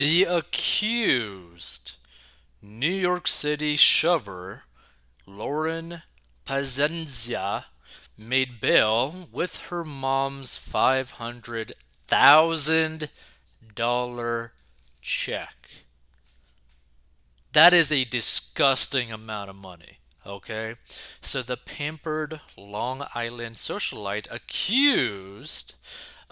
The accused, New York City shover Lauren Pazenzia, made bail with her mom's $500,000 check. That is a disgusting amount of money. Okay? So the pampered Long Island socialite accused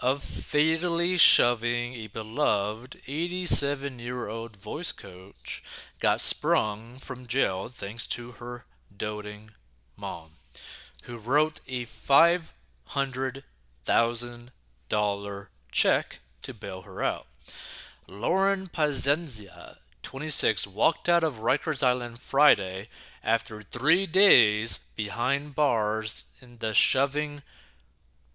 of fatally shoving a beloved 87-year-old voice coach got sprung from jail thanks to her doting mom, who wrote a $500,000 check to bail her out. Lauren Pazenzia, 26, walked out of Rikers Island Friday after 3 days behind bars in the shoving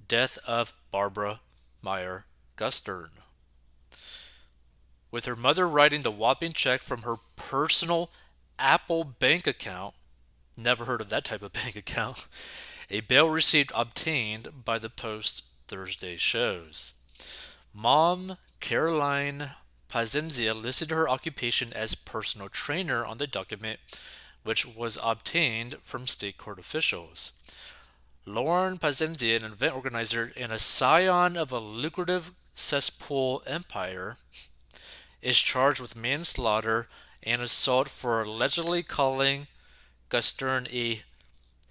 death of Barbara Meyer Gustern, with her mother writing the whopping check from her personal Apple bank account. Never heard of that type of bank account. A bail receipt obtained by the Post Thursday shows. Mom Caroline Pazenzia listed her occupation as personal trainer on the document, which was obtained from state court officials. Lauren Pazenzia, an event organizer and a scion of a lucrative cesspool empire, is charged with manslaughter and assault for allegedly calling Gustern a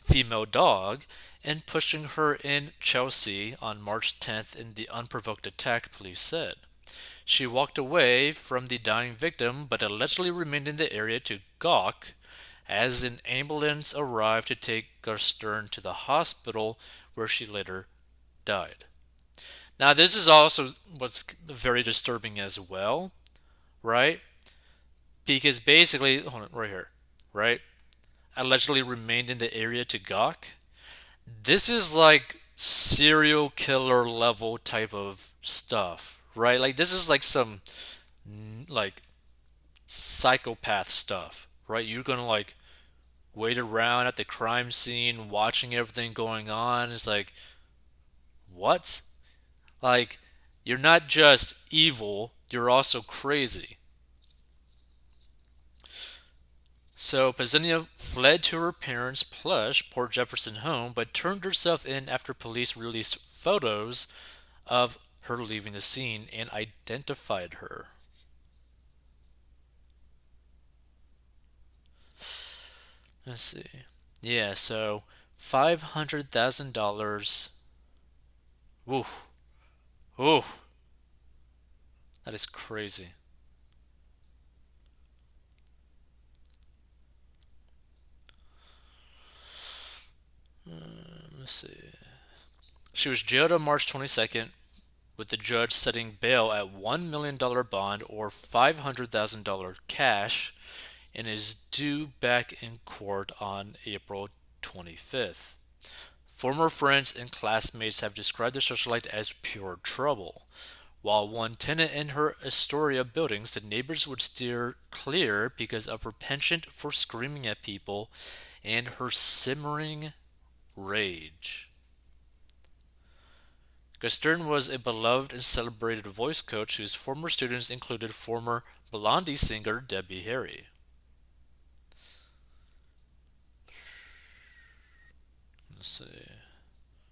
female dog and pushing her in Chelsea on March 10th in the unprovoked attack, police said. She walked away from the dying victim but allegedly remained in the area to gawk as an ambulance arrived to take Gustern to the hospital where she later died. Now, this is also what's very disturbing as well, right? Because basically, hold on, right here, right? Allegedly remained in the area to gawk. This is like serial killer level type of stuff, right? Like this is like some like psychopath stuff, right? You're gonna like wait around at the crime scene watching everything going on. It's like, what? Like, you're not just evil, you're also crazy. So Pazenia fled to her parents' plush Port Jefferson home, but turned herself in after police released photos of her leaving the scene and identified her. Let's see. Yeah, so $500,000. Woo. Woo. That is crazy. Let's see. She was jailed on March 22nd, with the judge setting bail at $1 million bond or $500,000 cash, and is due back in court on April 25th. Former friends and classmates have described the socialite as pure trouble. While one tenant in her Astoria building said neighbors would steer clear because of her penchant for screaming at people and her simmering rage. Gustern was a beloved and celebrated voice coach whose former students included former Blondie singer Debbie Harry. Let's see.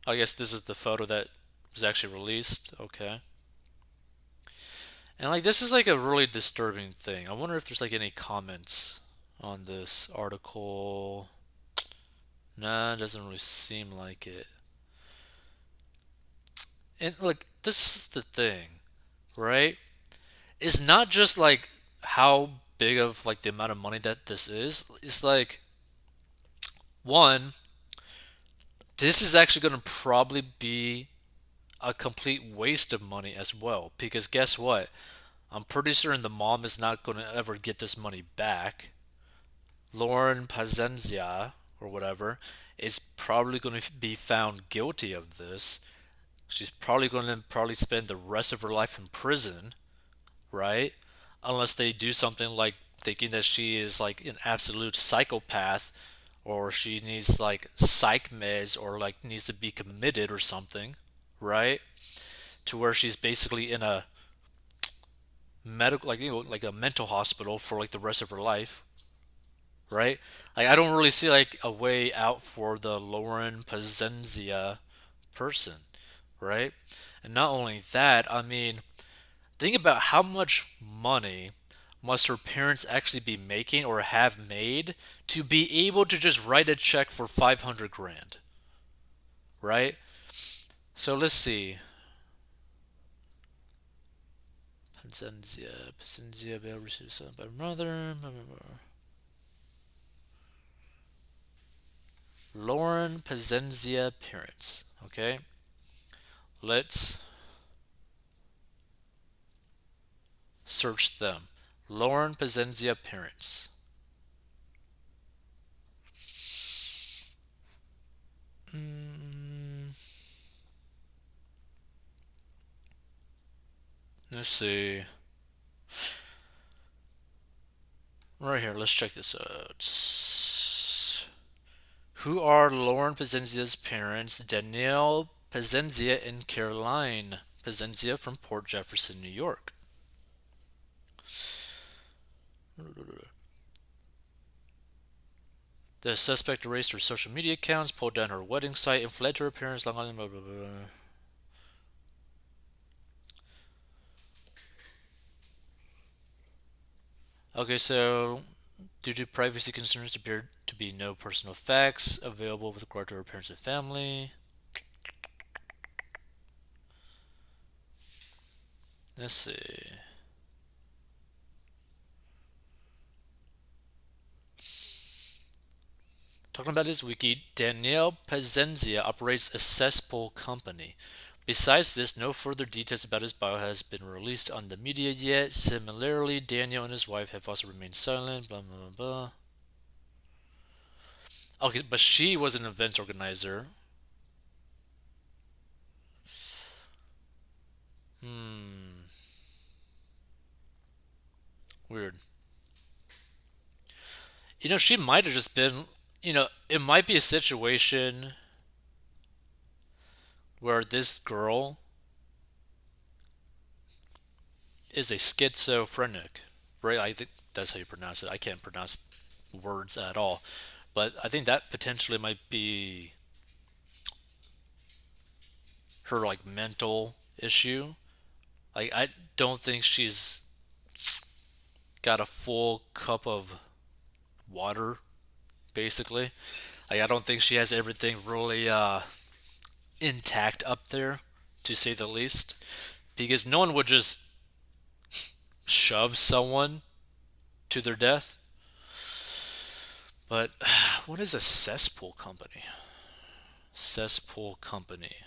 I guess this is the photo that was actually released. Okay. And like this is like a really disturbing thing. I wonder if there's like any comments on this article. Nah, it doesn't really seem like it. And like this is the thing, right? It's not just like how big of like the amount of money that this is. It's like one, this is actually going to probably be a complete waste of money as well because guess what? I'm pretty certain the mom is not going to ever get this money back. Lauren Pazenzia or whatever is probably going to be found guilty of this. She's probably going to probably spend the rest of her life in prison, right? Unless they do something like thinking that she is like an absolute psychopath or she needs like psych meds or like needs to be committed or something, right? To where she's basically in a medical, like like a mental hospital for like the rest of her life, right? Like I don't really see like a way out for the Lauren Pazenzia person, right? And not only that, I mean, think about how much money must her parents actually be making or have made to be able to just write a check for 500 grand, right? So let's see. Pazenzia, bail received son by mother. Lauren Pazenzia parents. Okay, let's search them. Lauren Pazenzia parents. Mm, let's see. Right here, let's check this out. Who are Lauren Pazenzia's parents? Danielle Pazenzia and Caroline Pazenzia from Port Jefferson, New York. The suspect erased her social media accounts, pulled down her wedding site, and fled to her parents' Long Island. Blah, blah, blah. Okay, so due to privacy concerns, there appeared to be no personal facts available with regard to her parents and family. Let's see. Talking about his wiki, Danielle Pazenzia operates a cesspool company. Besides this, no further details about his bio has been released on the media yet. Similarly, Daniel and his wife have also remained silent. Blah blah blah blah. Okay, but she was an event organizer. Hmm, weird. She might have just been. It might be a situation where this girl is a schizophrenic, right? I think that's how you pronounce it. I can't pronounce words at all, but I think that potentially might be her like mental issue. Like I don't think she's got a full cup of water, basically. Like I don't think she has everything really intact up there, to say the least. Because no one would just shove someone to their death. But what is a cesspool company? Cesspool company.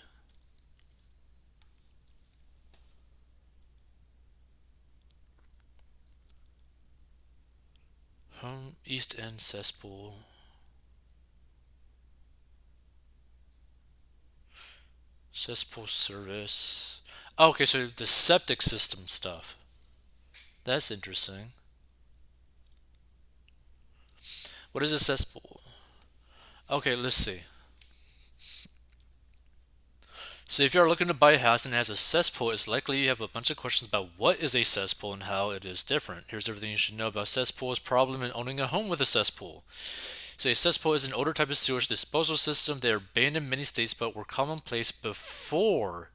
Home East End cesspool. Cesspool service. Oh, okay, so the septic system stuff. That's interesting. What is a cesspool? Okay, let's see. So if you're looking to buy a house and it has a cesspool, it's likely you have a bunch of questions about what is a cesspool and how it is different. Here's everything you should know about cesspools. Problem in owning a home with a cesspool. So a cesspool is an older type of sewage disposal system. They are banned in many states but were commonplace before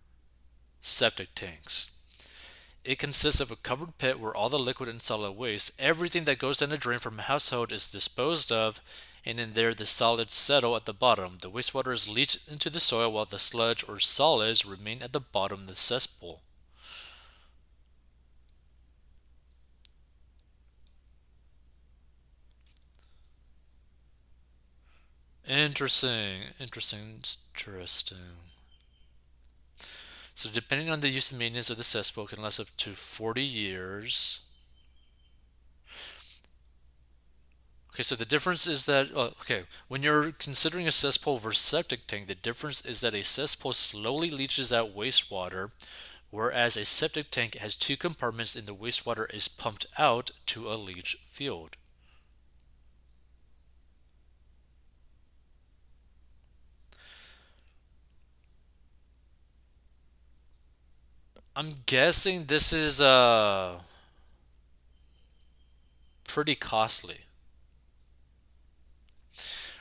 septic tanks. It consists of a covered pit where all the liquid and solid waste, everything that goes down the drain from a household, is disposed of, and in there the solids settle at the bottom. The wastewater is leached into the soil while the sludge or solids remain at the bottom of the cesspool. Interesting. So depending on the use and maintenance of the cesspool, it can last up to 40 years. Okay, so the difference is that okay, when you're considering a cesspool versus septic tank, the difference is that a cesspool slowly leaches out wastewater, whereas a septic tank has two compartments and the wastewater is pumped out to a leach field. I'm guessing this is. pretty costly.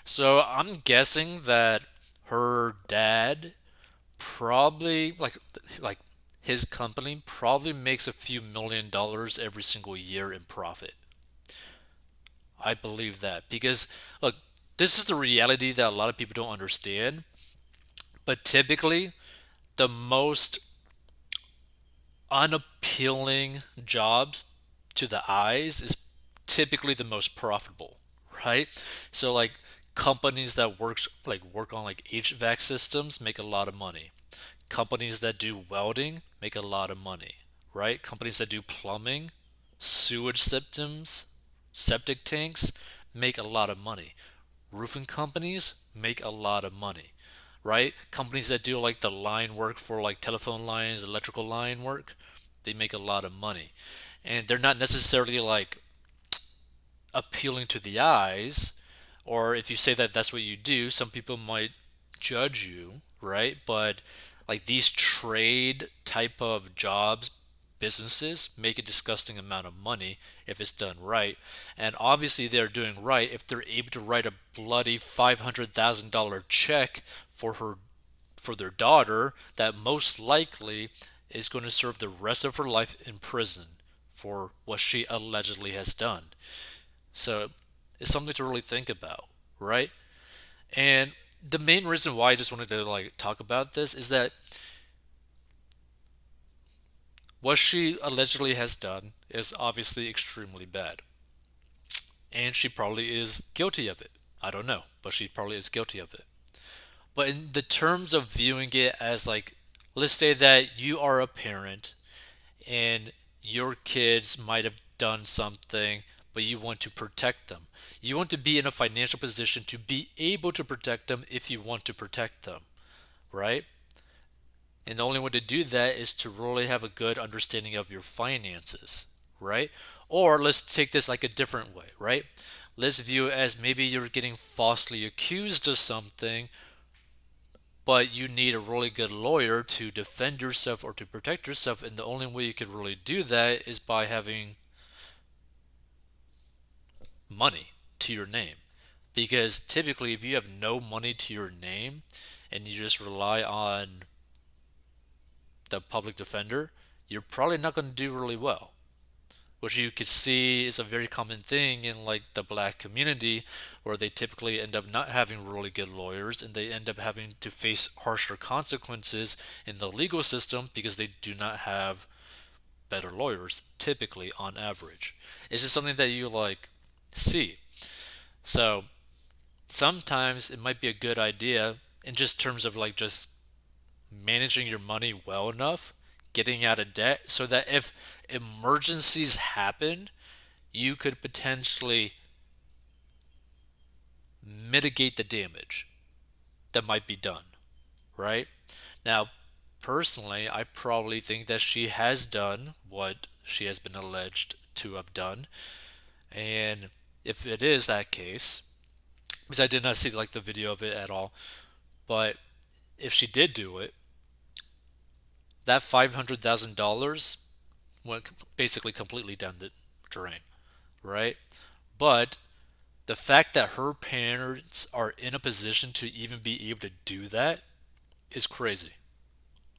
So I'm guessing that her dad probably like his company probably makes a few $1 million every single year in profit. I believe that because look, this is the reality that a lot of people don't understand. But typically, the most unappealing jobs to the eyes is typically the most profitable, right? So like companies that work on like HVAC systems make a lot of money. Companies that do welding make a lot of money, right? Companies that do plumbing, sewage systems, septic tanks make a lot of money. Roofing companies make a lot of money, right? Companies that do like the line work for like telephone lines, electrical line work, they make a lot of money. And they're not necessarily like appealing to the eyes, or if you say that that's what you do, some people might judge you, right? But like these trade type of jobs, businesses make a disgusting amount of money if it's done right. And obviously they're doing right if they're able to write a bloody $500,000 check for their daughter that most likely is going to serve the rest of her life in prison for what she allegedly has done. So it's something to really think about, right? And the main reason why I just wanted to like talk about this is that what she allegedly has done is obviously extremely bad. And she probably is guilty of it. I don't know, but she probably is guilty of it. But in the terms of viewing it as like, let's say that you are a parent and your kids might have done something, but you want to protect them. You want to be in a financial position to be able to protect them if you want to protect them, right? And the only way to do that is to really have a good understanding of your finances, right? Or let's take this like a different way, right? Let's view it as maybe you're getting falsely accused of something, but you need a really good lawyer to defend yourself or to protect yourself. And the only way you could really do that is by having money to your name. Because typically, if you have no money to your name and you just rely on the public defender, you're probably not going to do really well. Which you could see is a very common thing in like the black community, where they typically end up not having really good lawyers and they end up having to face harsher consequences in the legal system because they do not have better lawyers, typically on average. It's just something that you like see. So sometimes it might be a good idea in just terms of like just managing your money well enough, getting out of debt, so that if emergencies happen, you could potentially mitigate the damage that might be done, right? Now, personally, I probably think that she has done what she has been alleged to have done. And if it is that case, because I did not see like the video of it at all, but if she did do it, that $500,000 went basically completely down the drain, right? But the fact that her parents are in a position to even be able to do that is crazy,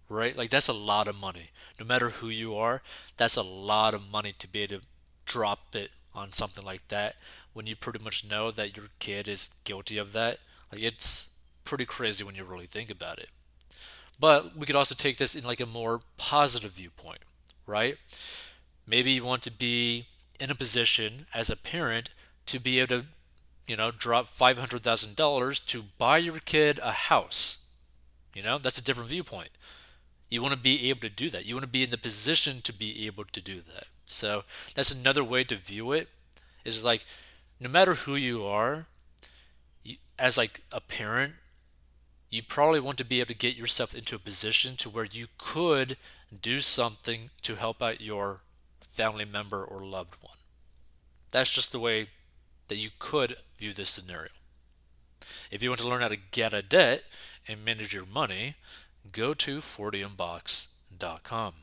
right? Like that's a lot of money. No matter who you are, that's a lot of money to be able to drop it on something like that when you pretty much know that your kid is guilty of that. Like it's pretty crazy when you really think about it. But we could also take this in like a more positive viewpoint, right? Maybe you want to be in a position as a parent to be able to, drop $500,000 to buy your kid a house. That's a different viewpoint. You want to be able to do that. You want to be in the position to be able to do that. So that's another way to view it. Is like, no matter who you are, as like a parent, you probably want to be able to get yourself into a position to where you could do something to help out your family member or loved one. That's just the way that you could view this scenario. If you want to learn how to get a debt and manage your money, go to 40inbox.com.